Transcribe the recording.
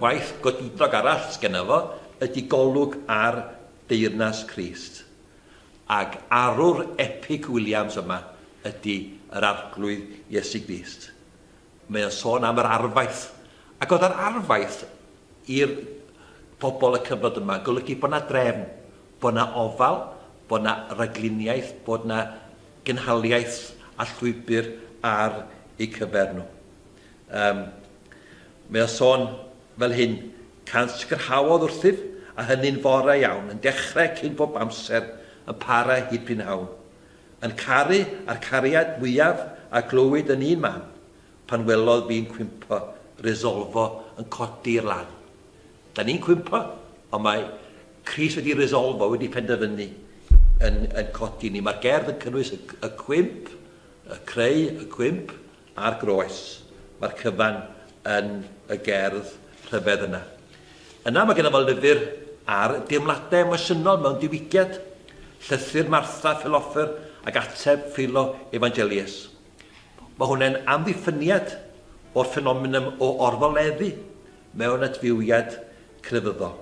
gwaith godidog arall sgenna fo ydy golwg ar deyrnas Crist. Ac arwr Epig Williams yma ydy yr arglwydd Iesu Grist. Mae o'n sôn am yr arfaith. Ac oedd yr arfaith i'r pobl y cyfnod yma golygu bod yna drefn, bod yna ofal, bod yna ragluniaeth, bod yna gynhaliaeth a llwybr ar eu cyfer nhw. Mae o'n sôn fel hyn, can sicrhawodd wrthyf a hynny'n fore iawn, yn dechrau cyn bob amser, yn para hyd prynhawn, yn caru a'r cariad mwyaf a glywyd yn un man, pan welodd fi'n cwympo, resolfo yn codi'r lan. Da ni'n cwympo, ond mae Cris wedi resolfo, wedi penderfynu yn codi ni. Mae'r gerdd yn cynnwys y cwymp, y creu, y cwymp a'r groes. Mae'r cyfan yn y gerdd rhyfedd yna. Yna mae gennym fel lyfr ar deimladau emosiynol mewn diwygiad, llythyr Martha Philoffer ac ateb Philo Evangelius. Mae hwnna'n amddiffyniad o'r ffenomenum o orfoleddu mewn adfywiad crefyddol.